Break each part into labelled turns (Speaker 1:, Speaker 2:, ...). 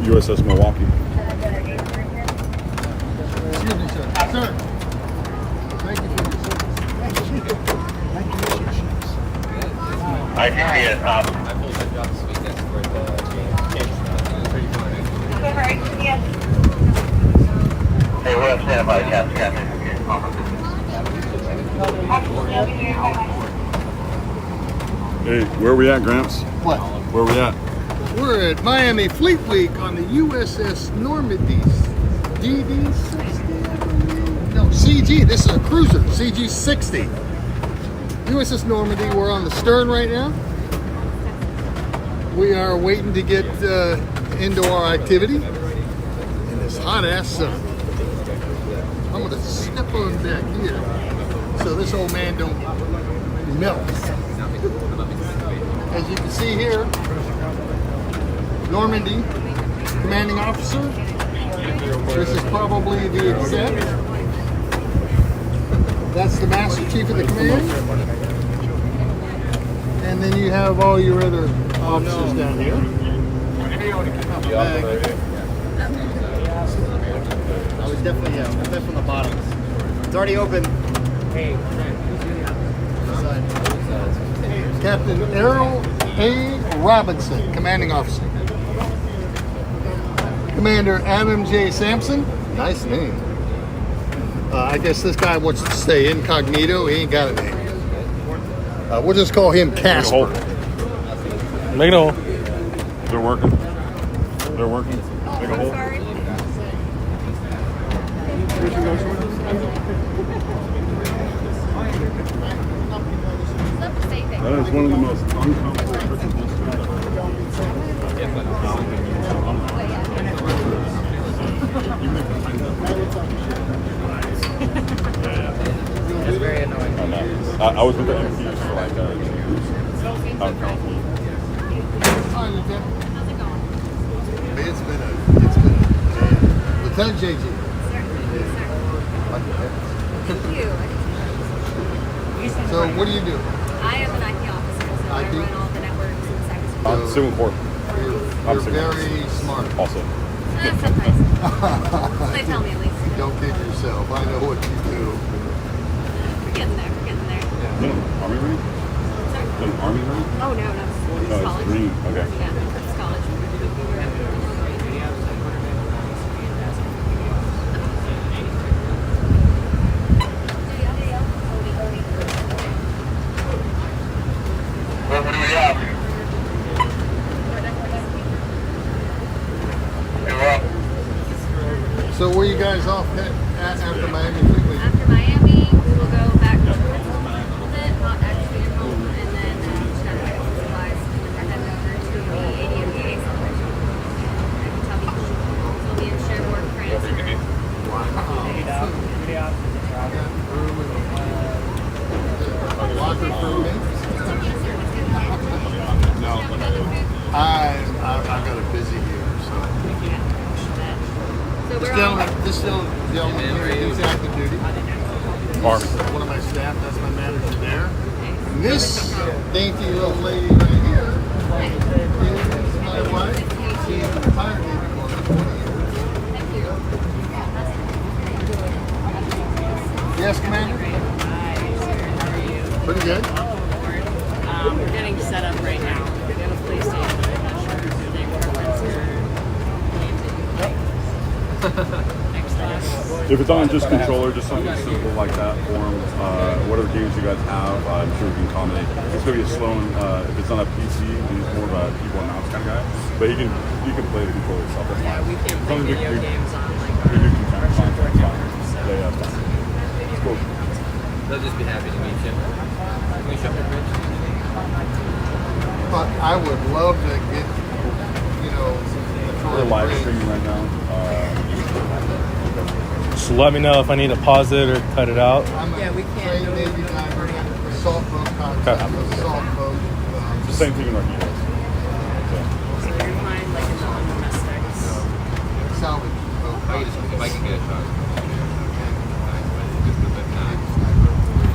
Speaker 1: USS Milwaukee.
Speaker 2: Excuse me, sir. Sir. Thank you for your service.
Speaker 3: I see it.
Speaker 4: I pulled that job this weekend for the game.
Speaker 3: Hey, we're standing by, Captain.
Speaker 1: Hey, where are we at, Gramps?
Speaker 2: What?
Speaker 1: Where are we at?
Speaker 2: We're at Miami Fleet Week on the USS Normandy. DD-60, I believe. No, CG. This is a cruiser. CG-60. USS Normandy. We're on the stern right now. We are waiting to get into our activity in this hot-ass sun. I'm going to step on back here so this old man don't melt. As you can see here, Normandy, commanding officer. This is probably the exec. That's the master chief of the command. And then you have all your other officers down here.
Speaker 5: I was definitely, from the bottom. It's already open. Hey,
Speaker 2: Captain Errol A. Robinson, commanding officer. Commander Adam J. Sampson, nice name. I guess this guy wants to stay incognito. He ain't got a name. We'll just call him Casper.
Speaker 1: Make it a hole. They're working. They're working. Make a hole. That is one of the most uncomfortable principles to
Speaker 5: It's very annoying.
Speaker 1: I was with the MPs for like 2 years.
Speaker 2: It's been Lieutenant JG.
Speaker 6: Thank you.
Speaker 2: So what do you do?
Speaker 6: I am an IT officer, so I
Speaker 2: IT?
Speaker 6: run all the networks and cybersecurity.
Speaker 1: I'm Civil Court.
Speaker 2: You're very smart.
Speaker 1: Also.
Speaker 6: Sometimes. They tell me at least.
Speaker 2: Don't kid yourself. I know what you do.
Speaker 6: We're getting there. We're getting there.
Speaker 1: Is that an Army ring? Is that an Army ring?
Speaker 6: Oh, no.
Speaker 1: No,
Speaker 6: It's
Speaker 1: it's
Speaker 6: college.
Speaker 1: green. Okay.
Speaker 6: Yeah, it's college.
Speaker 3: What do we have? You're up.
Speaker 2: So where you guys off at after Miami Fleet Week?
Speaker 6: After Miami, we will go back to Portsmouth a little bit, not actually at home, and then just kind of pick up supplies, and then head over to the ADMBA celebration. We'll be in Cherbourg, France.
Speaker 2: Locker for me? No. I've got a busy year, so.
Speaker 6: So we're all...
Speaker 2: This gentleman here, he's active duty.
Speaker 1: Army.
Speaker 2: One of my staff, that's my manager there. And this dainty little lady right here is my wife. She's a retired Navy Corps for 20 years.
Speaker 6: Thank you.
Speaker 2: Yes, Commander? Pretty good.
Speaker 7: We're getting set up right now. We have a PlayStation. I'm not sure if they preference or
Speaker 1: If it's on just controller, just something simple like that for them, whatever games you guys have, I'm sure we can accommodate. It's going to be a slow one. If it's on a PC, he's more of a keyboard and mouse kind of guy. But you can play the controller yourself. That's
Speaker 7: Yeah,
Speaker 1: fine.
Speaker 7: we can play
Speaker 1: Something
Speaker 7: video games on like
Speaker 1: you can kind of find
Speaker 7: virtual
Speaker 1: fine.
Speaker 7: networks. So.
Speaker 1: Yeah, that's fine. It's cool.
Speaker 4: They'll just be happy to meet you. Can we show them the bridge?
Speaker 2: But I would love to get,
Speaker 1: We're live streaming right now.
Speaker 8: Just let me know if I need to pause it or cut it out.
Speaker 2: I'm a
Speaker 7: Yeah, we can.
Speaker 2: trained Navy diver, assault boat concept, assault boat.
Speaker 1: It's the same thing in our heroes.
Speaker 7: So you're fine like in the domestics.
Speaker 2: Salvage boat
Speaker 4: If I can get a shot.
Speaker 2: concept.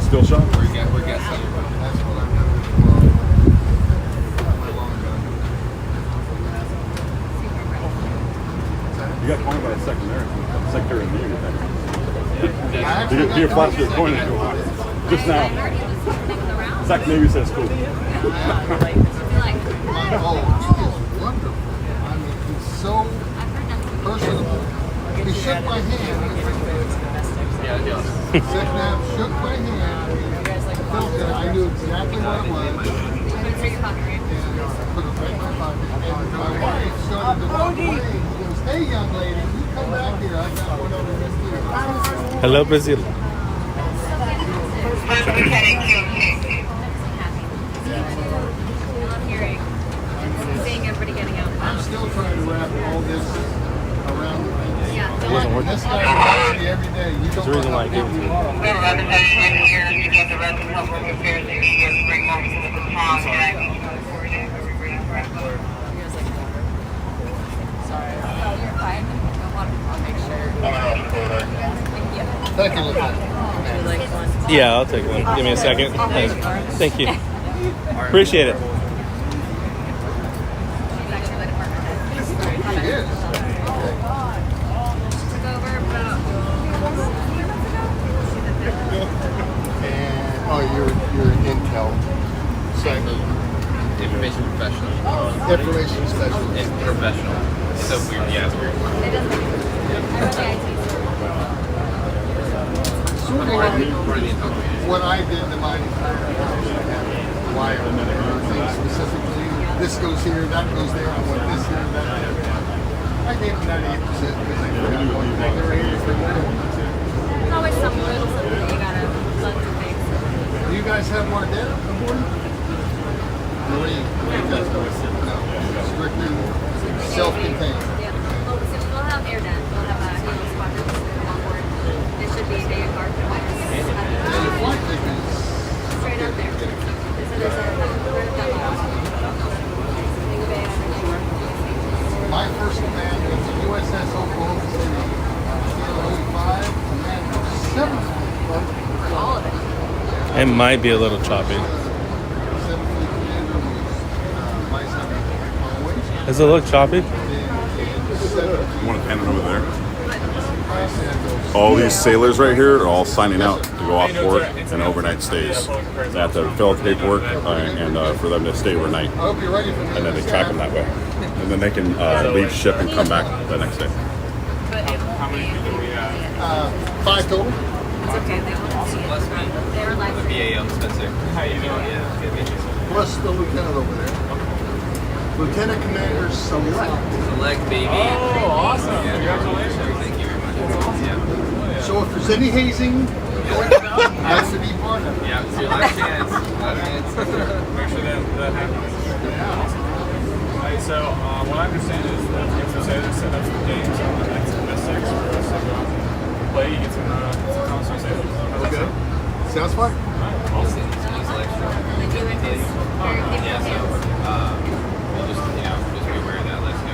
Speaker 1: Still shot?
Speaker 4: We're guessing.
Speaker 2: That's what I'm doing. My long gun.
Speaker 1: You got pointed by a secondary in the unit.
Speaker 2: I actually
Speaker 1: You
Speaker 2: got
Speaker 1: flashed your
Speaker 2: second
Speaker 1: point
Speaker 2: Navy.
Speaker 1: just now. Second Navy says cool.
Speaker 2: Oh, he is wonderful. I mean, he's so personable. He shook my hand.
Speaker 4: Yeah, yeah.
Speaker 2: Second half shook my hand. I felt that I knew exactly what it was. And put it right in my pocket. And my wife started to walk away. She goes, "Hey, young lady, you come back here. I got one over this too."
Speaker 8: Hello, Brazil.
Speaker 6: Seeing everybody getting out.
Speaker 2: I'm still trying to wrap all this around me.
Speaker 6: Yeah,
Speaker 2: And this guy reminds me every day. You don't
Speaker 8: the reason why I gave it to you.
Speaker 6: you're fine. A lot of people make sure.
Speaker 2: Thank you, Lieutenant.
Speaker 7: Would you like one?
Speaker 8: Yeah, I'll take one. Give me a second. Thank you. Appreciate it.
Speaker 6: She's actually the department head.
Speaker 2: She is.
Speaker 6: Took over about 3 months ago.
Speaker 2: And you're an intel cyber
Speaker 4: Information professional.
Speaker 2: information specialist.
Speaker 4: And professional. It's so weird. Yeah, it's weird.
Speaker 6: It doesn't. I run the IT.
Speaker 2: Sort of
Speaker 4: Part of
Speaker 2: like
Speaker 4: the intelligence.
Speaker 2: what I did to my wire things specifically. This goes here, that goes there. I want this here, that there. I gave them 98% because they forgot one thing. They were here for more.
Speaker 6: There's always some little something that you gotta let them fix.
Speaker 2: Do you guys have more data aboard? What do you guys do? No, strictly self-contained.
Speaker 6: Yeah. Well, so we'll have air net. We'll have a squadron on board. It should be a day of guard for us.
Speaker 2: And the flight deck is
Speaker 6: Straight up there. So there's a demo. Big bay underneath.
Speaker 2: my first command was the USS Oklahoma City, CL-85, Commander 7th Fleet.
Speaker 6: All of it.
Speaker 8: It might be a little choppy.
Speaker 2: 7th Fleet Commander was Vice Admiral Conway.
Speaker 8: Does it look choppy?
Speaker 1: You want to pan it over there? All these sailors right here are all signing out to go off port and overnight stays. They have to fill out the paperwork and for them to stay overnight.
Speaker 2: I hope you're ready for me.
Speaker 1: And then they track them that way. And then they can leave ship and come back the next day.
Speaker 4: How many people do we have?
Speaker 2: 5 total.
Speaker 6: It's okay. They won't see
Speaker 4: Bless
Speaker 6: it.
Speaker 4: me.
Speaker 6: They were live.
Speaker 4: BAM Spencer. How you doing? Yeah, good to meet you.
Speaker 2: Plus the lieutenant over there. Lieutenant Commander Select.
Speaker 4: Select baby.
Speaker 9: Oh, awesome.
Speaker 4: Yeah,
Speaker 9: Congratulations.
Speaker 4: thank you very much. Yeah.
Speaker 2: So if there's any hazing going on, has to be part of it.
Speaker 4: Yeah, it's your last chance. Last chance.
Speaker 9: Make sure that happens. Alright, so what I understand is that once the sailors set up some games on the next MS6 for us to go play, you get some console sailors.
Speaker 2: Okay. Sounds fun.
Speaker 4: Awesome. He's like,
Speaker 6: They do it because very capable
Speaker 4: yeah, so
Speaker 6: hands.
Speaker 4: we'll just, just be aware of that. Let's go.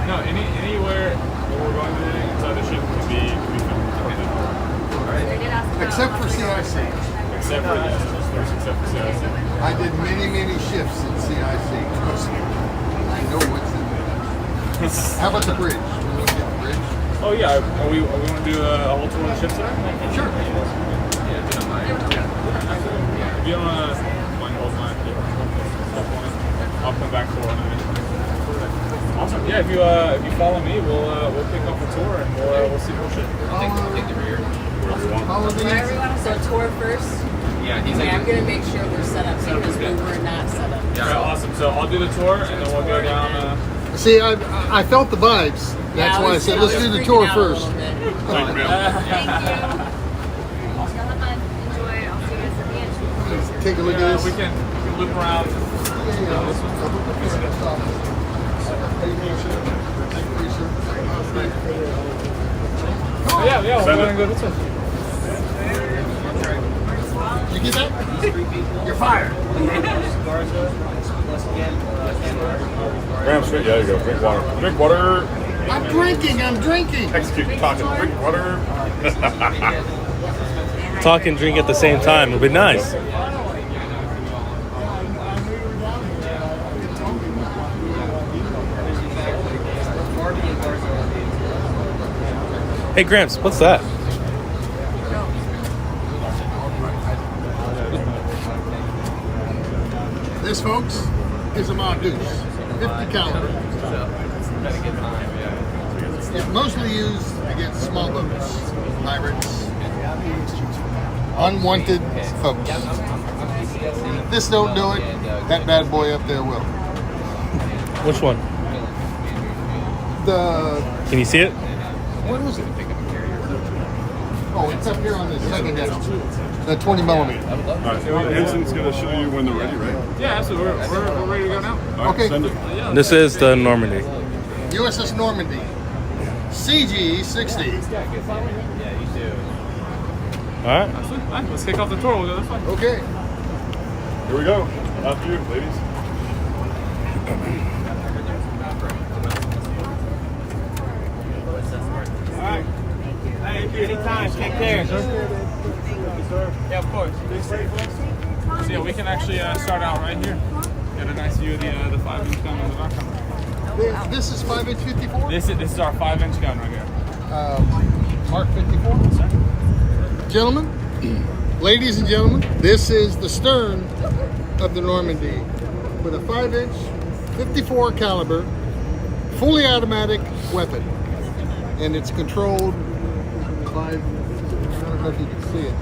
Speaker 9: No, anywhere where we're going to inside the ship can be filmed.
Speaker 6: They did ask about
Speaker 2: Except for CIC.
Speaker 9: Except for yes, of course, except for CIC.
Speaker 2: I did many shifts at CIC. Trust me. I know what's in there. How about the bridge? You want to get the bridge?
Speaker 9: Oh yeah, are we want to do a whole tour of the ship today?
Speaker 2: Sure.
Speaker 4: Yeah, if you don't mind.
Speaker 9: If you don't want to hold mine, I'll come back for one. Awesome. Yeah, if you follow me, we'll pick up the tour and we'll see more shit.
Speaker 4: Take the rear.
Speaker 1: Wherever you want.
Speaker 2: Follow the
Speaker 7: Wherever you want to start tour first.
Speaker 4: Yeah, he's
Speaker 7: Okay,
Speaker 4: like,
Speaker 7: I'm gonna make sure we're set up because we were not set up.
Speaker 9: All right, awesome. So I'll do the tour and then we'll go down.
Speaker 2: See, I felt the vibes. That's why I said let's do the tour first.
Speaker 9: Thank you,
Speaker 6: Thank you. Y'all have fun. Enjoy. I'll see you guys at the end.
Speaker 2: Take a look at this.
Speaker 9: We can loop around. Yeah, we're gonna go this way.
Speaker 2: You get that? You're fired.
Speaker 1: Graham Street, yeah, there you go. Drink water. Drink water.
Speaker 2: I'm drinking.
Speaker 1: Execute talking. Drink water.
Speaker 8: talk and drink at the same time. It'll be nice. Hey, Gramps, what's that?
Speaker 2: This, folks, is a Mongoose, 50 caliber. It's mostly used against small boats, pirates, unwanted folks. If this don't do it, that bad boy up there will.
Speaker 8: Which one? Can you see it?
Speaker 2: What is it? Oh, it's up here on the second deck. The 20 millimeter.
Speaker 1: All right, so Ensign's going to show you when they're ready, right?
Speaker 9: Yeah, so we're ready to go now.
Speaker 1: All right,
Speaker 2: Okay.
Speaker 1: send it.
Speaker 8: This is the Normandy.
Speaker 2: USS Normandy. CG 60.
Speaker 8: All right.
Speaker 9: All right, let's kick off the tour. We'll go this way.
Speaker 2: Okay.
Speaker 1: Here we go. After you, ladies.
Speaker 9: All right. Thank you. Anytime. Take care. Yeah, of course. So yeah, we can actually start out right here. Get a nice view of the 5-inch gun on the dock cover.
Speaker 2: This is 5-inch 54?
Speaker 9: This is our 5-inch gun right here.
Speaker 2: Mark 54? Gentlemen, ladies and gentlemen, this is the stern of the Normandy with a 5-inch 54 caliber fully automatic weapon, and it's controlled by, I don't know if you can see it.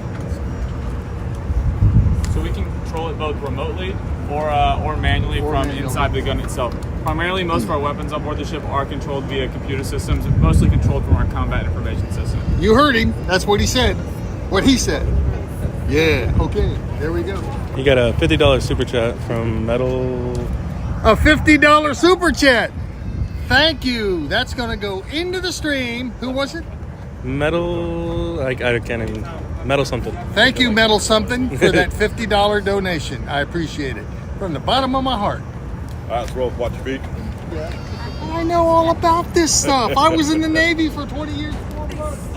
Speaker 9: So we can control it both remotely or manually from inside the gun itself. Primarily, most of our weapons on board the ship are controlled via computer systems, mostly controlled from our combat information system.
Speaker 2: You heard him. That's what he said. What he said. Yeah. Okay. There we go.
Speaker 8: You got a $50 super chat from Metal.
Speaker 2: A $50 super chat. Thank you. That's going to go into the stream. Who was it?
Speaker 8: Metal. I can't even. Metal something.
Speaker 2: Thank you, Metal Something, for that $50 donation. I appreciate it. From the bottom of my heart.
Speaker 1: All right, let's roll. Watch your feet.
Speaker 2: I know all about this stuff. I was in the Navy for 20 years. 4 months.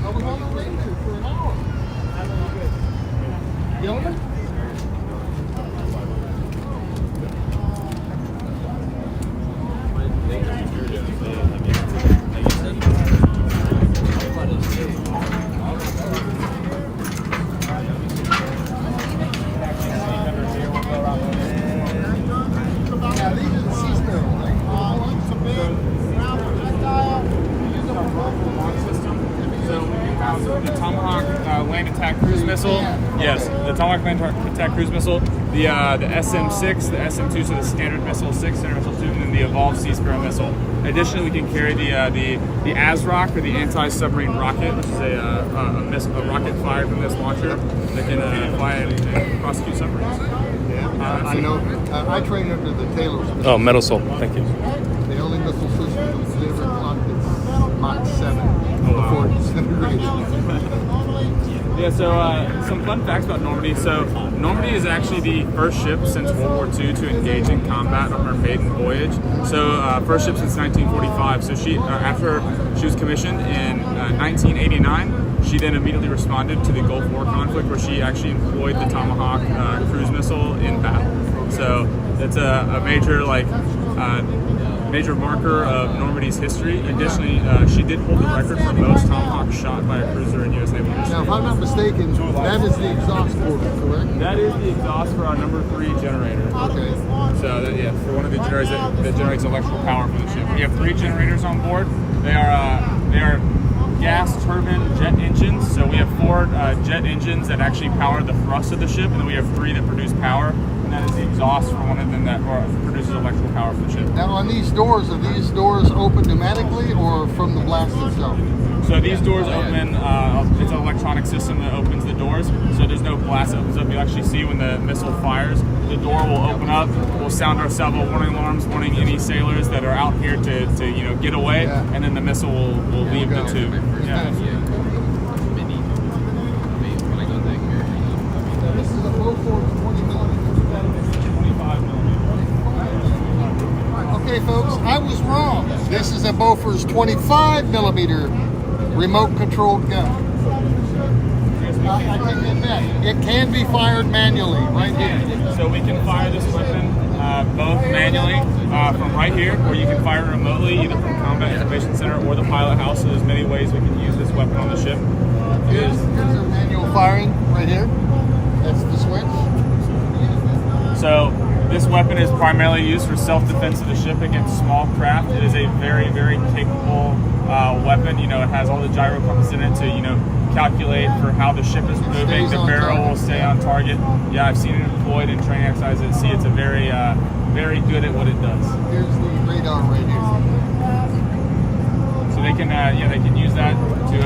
Speaker 2: I was on the Ranger for an hour. Gentlemen?
Speaker 9: The Tomahawk land attack cruise missile. Yes, the Tomahawk land attack cruise missile. The SM-6, the SM-2, so the standard missile 6, standard missile 2, and then the evolved Sea Sparrow missile. Additionally, we can carry the ASROC, or the anti-submarine rocket, which is a rocket fired from this launcher that can fly and prosecute submarines.
Speaker 2: I know. I trained under the Taylor's.
Speaker 8: Oh, Metal Soul. Thank you.
Speaker 2: The only missile system that was ever clocked is Mach 7 before disintegration.
Speaker 9: Yeah, so some fun facts about Normandy. So Normandy is actually the first ship since World War II to engage in combat on her maiden voyage. So first ship since 1945. So she, after she was commissioned in 1989, she then immediately responded to the Gulf War conflict, where she actually employed the Tomahawk cruise missile in battle. So that's a major major marker of Normandy's history. Additionally, she did hold the record for most Tomahawks shot by a cruiser in U.S. Naval history.
Speaker 2: Now, if I'm not mistaken, that is the exhaust portal, correct?
Speaker 9: That is the exhaust for our number 3 generator.
Speaker 2: Okay.
Speaker 9: So for one of the generators that generates electrical power for the ship. We have 3 generators on board. They are gas turbine jet engines. So we have 4 jet engines that actually power the thrust of the ship, and then we have 3 that produce power. And that is the exhaust for one of them that produces electrical power for the ship.
Speaker 2: Now, on these doors, are these doors open pneumatically or from the blast itself?
Speaker 9: So these doors open, it's an electronic system that opens the doors, so there's no blast that opens up. You actually see when the missile fires, the door will open up, we'll sound our several warning alarms, warning any sailors that are out here to get away, and then the missile will leave the tube. Yeah.
Speaker 2: This is a Beaufort 20 millimeter.
Speaker 9: 25 millimeter.
Speaker 2: Okay, folks, I was wrong. This is a Beaufort's 25 millimeter remote controlled gun. I take that back. It can be fired manually, right here.
Speaker 9: So we can fire this weapon both manually from right here, or you can fire it remotely, either from Combat Information Center or the pilot house. So there's many ways we can use this weapon on the ship.
Speaker 2: Here's a manual firing right here. That's the switch.
Speaker 9: So this weapon is primarily used for self-defense of the ship against small craft. It is a very, very capable weapon. You know, it has all the gyro compass in it to, you know, calculate for how the ship is moving. The barrel will stay on target. Yeah, I've seen it deployed in training exercises at sea. It's a very, very good at what it does.
Speaker 2: Here's the radar right here.
Speaker 9: So they can, they can use that to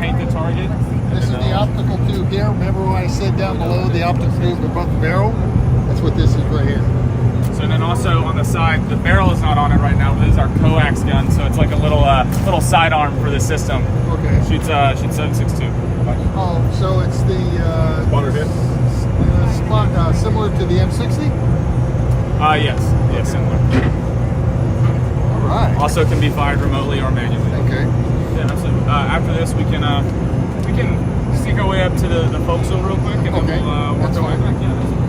Speaker 9: paint the target.
Speaker 2: This is the optical tube here. Remember when I said down below the optical tube above the barrel? That's what this is right here.
Speaker 9: So then also on the side, the barrel is not on it right now, but this is our coax gun, so it's like a little little sidearm for the system.
Speaker 2: Okay.
Speaker 9: Shoots 7.62.
Speaker 2: Oh, so it's the
Speaker 1: Spotter hit.
Speaker 2: similar to the M60?
Speaker 9: Yes, similar.
Speaker 2: All right.
Speaker 9: Also can be fired remotely or manually.
Speaker 2: Okay.
Speaker 9: Yeah, absolutely. After this, we can sneak our way up to the forecastle real quick, and
Speaker 2: Okay.
Speaker 9: then we'll work
Speaker 2: That's
Speaker 9: our way
Speaker 2: fine.
Speaker 9: back. Yeah, absolutely.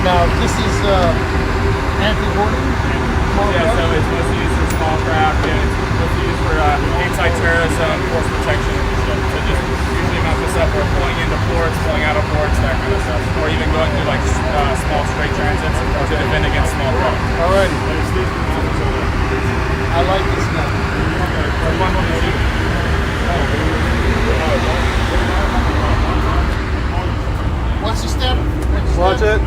Speaker 2: Now, this is anti-boarding?
Speaker 9: Yeah, so it's mostly used for small craft, and it's mostly used for anti-terrorism, force protection, and shit. So just usually mount this up for pulling into ports, pulling out of ports, that kind of stuff. Or even going through like small straight transits to defend against small craft.
Speaker 2: Alrighty. I like this gun.
Speaker 9: One more to shoot.
Speaker 2: What's the step?
Speaker 8: Watch it.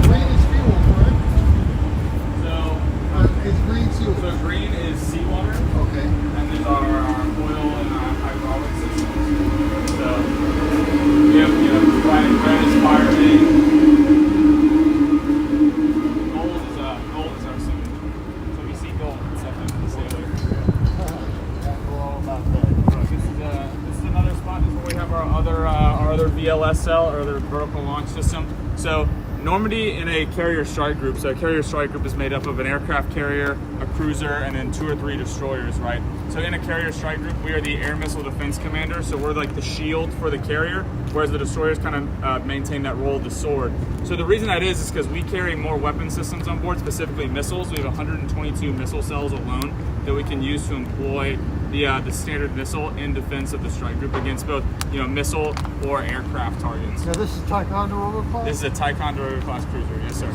Speaker 2: Green is fuel, correct?
Speaker 9: So,
Speaker 2: Is green fuel?
Speaker 9: so green is seawater,
Speaker 2: Okay.
Speaker 9: and these are our oil and hydraulic systems. So, we have, red is fire main. Gold is our symbol. So we see gold, it's something to stay away from.
Speaker 2: We're all about that.
Speaker 9: This is another spot. This is where we have our other VLS cell, or other vertical launch system. So Normandy in a carrier strike group. So a carrier strike group is made up of an aircraft carrier, a cruiser, and then 2 or 3 destroyers, right? So in a carrier strike group, we are the air missile defense commander. So we're like the shield for the carrier, whereas the destroyers kind of maintain that role of the sword. So the reason that is because we carry more weapon systems on board, specifically missiles. We have 122 missile cells alone that we can use to employ the standard missile in defense of the strike group against both missile or aircraft targets.
Speaker 2: Now this is Ticonderoga class?
Speaker 9: This is a Ticonderoga class cruiser, yes sir.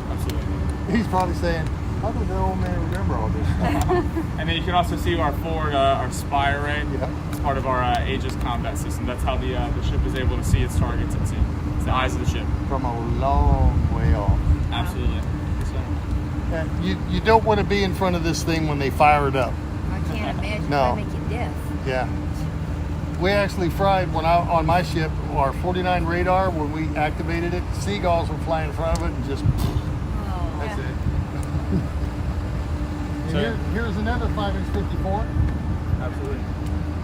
Speaker 9: Absolutely.
Speaker 2: He's probably saying, how did the old man remember all this stuff?
Speaker 9: And then you can also see our forward, our spy array.
Speaker 2: Yeah.
Speaker 9: It's part of our Aegis combat system. That's how the ship is able to see its targets at sea. It's the eyes of the ship.
Speaker 2: From a long way off.
Speaker 9: Absolutely. Yes, sir.
Speaker 2: And you don't want to be in front of this thing when they fire it up.
Speaker 6: I can't imagine.
Speaker 2: No.
Speaker 6: That make you deaf.
Speaker 2: Yeah. We actually fried on my ship, our 49 radar, when we activated it, seagulls would fly in front of it and just,
Speaker 6: Oh,
Speaker 2: that's
Speaker 6: yeah.
Speaker 2: it. And here's another 5-inch 54.
Speaker 9: Absolutely.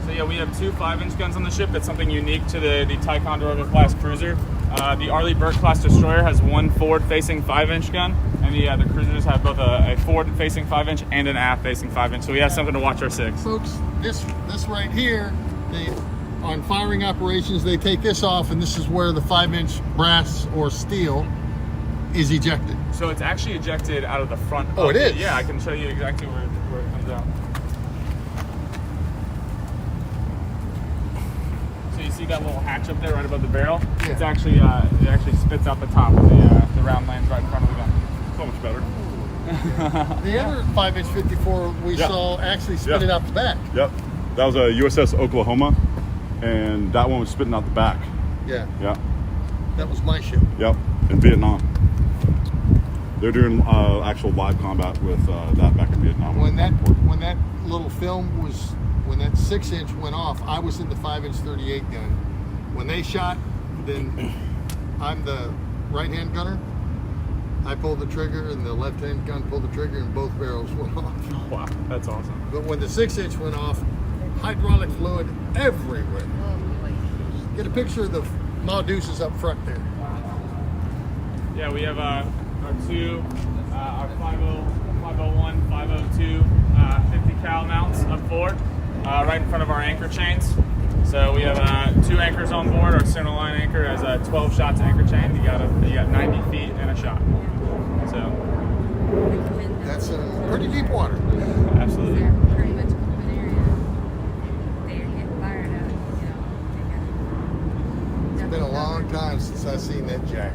Speaker 9: So yeah, we have 2 5-inch guns on the ship. That's something unique to the Ticonderoga class cruiser. The Arleigh Burke class destroyer has 1 forward-facing 5-inch gun, and the cruisers have both a forward-facing 5-inch and an aft-facing 5-inch. So we have something to watch our 6.
Speaker 2: Folks, this right here, on firing operations, they take this off, and this is where the 5-inch brass or steel is ejected.
Speaker 9: So it's actually ejected out of the front.
Speaker 2: Oh,
Speaker 9: of
Speaker 2: it is?
Speaker 9: Yeah, I can show you exactly where it comes out. So you see that little hatch up there right above the barrel?
Speaker 2: Yeah.
Speaker 9: It's actually it actually spits out the top of the round lands right in front of the gun.
Speaker 1: So much better.
Speaker 2: The other 5-inch 54 we
Speaker 1: Yeah.
Speaker 2: saw actually spit
Speaker 1: Yeah.
Speaker 2: it out the back.
Speaker 1: Yep. That was a USS Oklahoma, and that one was spitting out the back.
Speaker 2: Yeah,
Speaker 1: Yeah.
Speaker 2: that was my ship.
Speaker 1: Yep. In Vietnam. They're doing actual live combat with that back in Vietnam.
Speaker 2: When that little film was, when that 6-inch went off, I was in the 5-inch 38 gun. When they shot, then I'm the right-hand gunner. I pulled the trigger, and the left-hand gun pulled the trigger, and both barrels went off.
Speaker 9: Wow, that's awesome.
Speaker 2: But when the 6-inch went off, hydraulic fluid everywhere. Get a picture of the Mauduces up front there.
Speaker 9: Yeah, we have our two, our 501, 502, 50 cal mounts up forward, right in front of our anchor chains. So we have 2 anchors on board. Our center line anchor has 12 shots anchor chain. You got 90 feet and a shot. So
Speaker 2: That's pretty deep water.
Speaker 9: absolutely.
Speaker 6: They're pretty much open area. They're getting fired up,
Speaker 2: It's been a long time since I've seen that jack.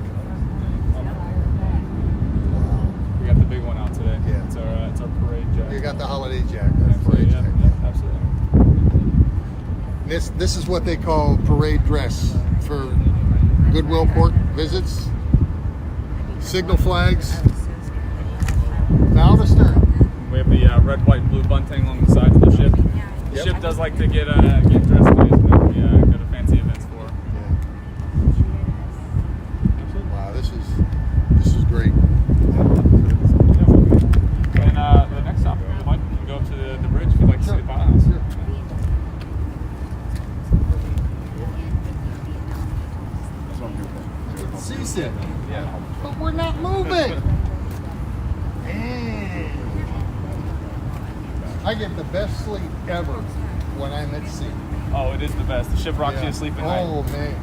Speaker 9: We got the big one out today.
Speaker 2: Yeah.
Speaker 9: It's our parade jack.
Speaker 2: You got the holiday jack. That's
Speaker 9: Absolutely,
Speaker 2: parade jack.
Speaker 9: yeah, absolutely.
Speaker 2: This is what they call parade dress for Goodwill port visits. Signal flags. Now the stern.
Speaker 9: We have the red, white, blue bunting along the sides of the ship. The
Speaker 2: Yep.
Speaker 9: ship does like to get dressed nice when we go to fancy events for.
Speaker 2: Wow, this is great.
Speaker 9: And the next stop, if you'd like, we can go up to the bridge if you'd like to see the pilothouse.
Speaker 1: That's what I'm doing.
Speaker 2: Seasick.
Speaker 9: Yeah.
Speaker 2: But we're not moving. I get the best sleep ever when I'm at sea.
Speaker 9: Oh, it is the best. The ship rocks you to sleep at night.
Speaker 2: Oh man.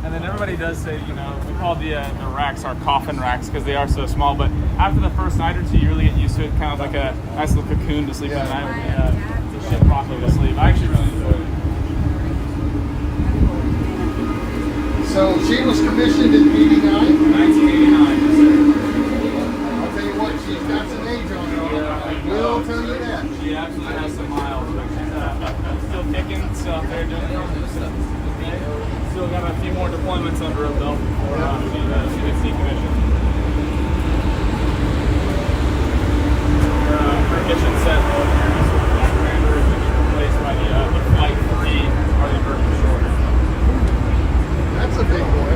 Speaker 9: And then everybody does say, we call the racks our coffin racks because they are so small. But after the first night or two, you really get used to it. Kind of like a nice little cocoon to sleep in at night when the ship rocks you to sleep. I actually really enjoy it.
Speaker 2: So she was commissioned in 89.
Speaker 9: 1989.
Speaker 2: I'll tell you what, she's got some age on her. I will tell you that.
Speaker 9: She absolutely has some miles, but she's still kicking, still out there doing it. Still got a few more deployments under her belt before she gets decommissioned. Her mission set over here is with the Black Commander is going to be replaced by the Flight 3 Harley Burton destroyer.
Speaker 2: That's a big boy.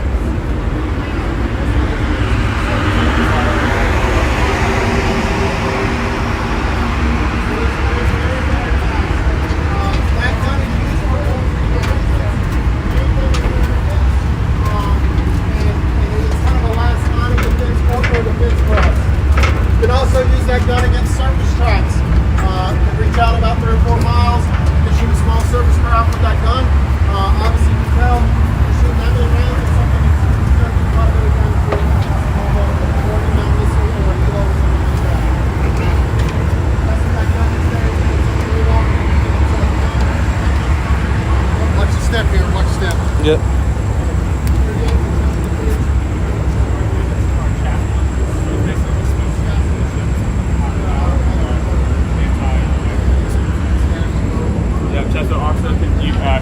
Speaker 5: You can also use that gun against surface tracks. You can reach out about 3 or 4 miles. You can shoot a small surface craft with that gun. Obviously, you can tell you're shooting that many rounds or something. It's going to be quite a bit of time for a missile or a kilo or something like that. That's what that gun is there. It's very long.
Speaker 2: Watch the step here, watch the step.
Speaker 8: Yep.
Speaker 9: Yeah, Chester also can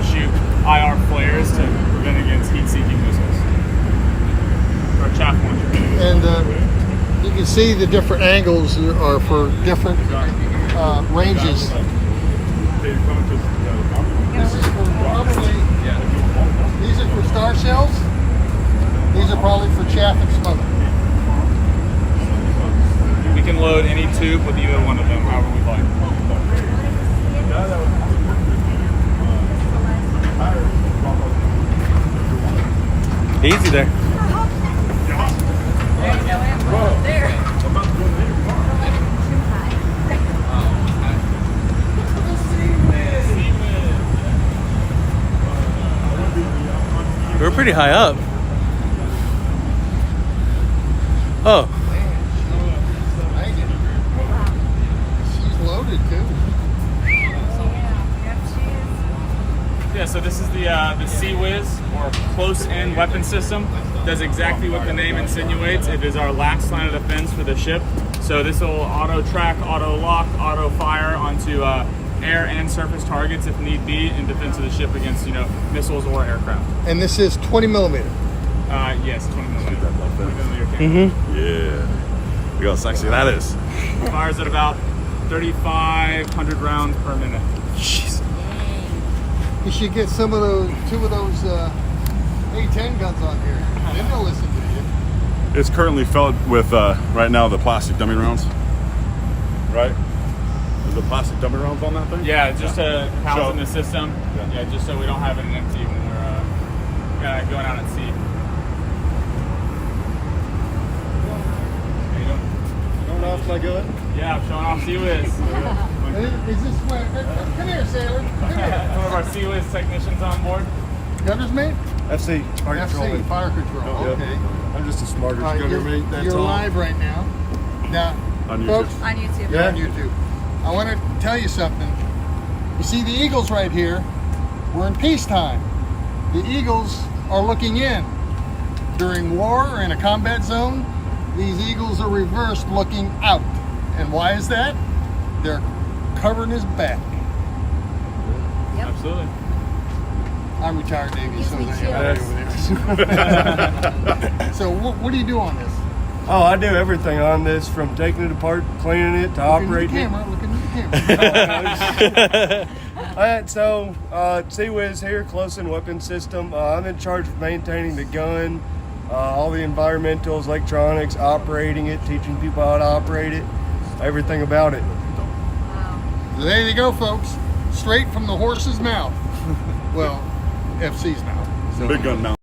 Speaker 9: shoot IR flares to prevent against heat-seeking missiles. Or chaff launcher.
Speaker 2: And you can see the different angles are for different ranges. This is for probably, these are for star shells. These are probably for chaff and smoke.
Speaker 9: We can load any tube with either one of them, however we like.
Speaker 8: Easy there. We're pretty high up. Oh,
Speaker 2: She's loaded too.
Speaker 9: Yeah, so this is the Sea-Wiz, or close-in weapon system. Does exactly what the name insinuates. It is our last line of defense for the ship. So this will auto-track, auto-lock, auto-fire onto air and surface targets if need be in defense of the ship against, missiles or aircraft.
Speaker 2: And this is 20 millimeter.
Speaker 9: Yes, 20 millimeter.
Speaker 1: Yeah. Look how sexy that is.
Speaker 9: Fires at about 3,500 rounds per minute.
Speaker 8: jeez.
Speaker 2: You should get two of those A10 guns on here. Then they'll listen to you.
Speaker 1: It's currently filled with, right now, the plastic dummy rounds. Right? Is the plastic dummy rounds on that thing?
Speaker 9: Yeah, just to house
Speaker 1: So-
Speaker 9: in the system. Yeah, just so we don't have it empty when we're going out at sea.
Speaker 2: Going off my gun.
Speaker 9: Yeah, I'm showing off Sea-Wiz.
Speaker 2: Is this where? Come here, sailor. Come here.
Speaker 9: One of our Sea-Wiz technicians on board.
Speaker 2: Gunner's mate?
Speaker 5: FC, fire
Speaker 2: FC,
Speaker 5: control.
Speaker 2: fire control. Okay.
Speaker 5: I'm just a smarter
Speaker 2: All right,
Speaker 5: gunner,
Speaker 2: you're
Speaker 5: mate. That's
Speaker 2: you're
Speaker 5: all.
Speaker 2: live right now. Now,
Speaker 1: On YouTube.
Speaker 2: folks,
Speaker 6: On YouTube.
Speaker 2: you're on YouTube. I want to tell you something. You see the eagles right here? We're in peacetime. The eagles are looking in. During war or in a combat zone, these eagles are reversed looking out. And why is that? They're covering his back.
Speaker 9: Absolutely.
Speaker 2: I'm retired Navy,
Speaker 6: Gives
Speaker 2: so
Speaker 6: me
Speaker 2: there you go. So what do you do on this?
Speaker 5: Oh, I do everything on this, from taking it apart, cleaning it, to operating it.
Speaker 2: Looking at the camera.
Speaker 5: Sea-Wiz here, close-in weapon system. I'm in charge of maintaining the gun, all the environmentals, electronics, operating it, teaching people how to operate it, everything about it.
Speaker 2: There you go, folks. Straight from the horse's mouth. Well, FC's mouth.
Speaker 1: Big gun mount.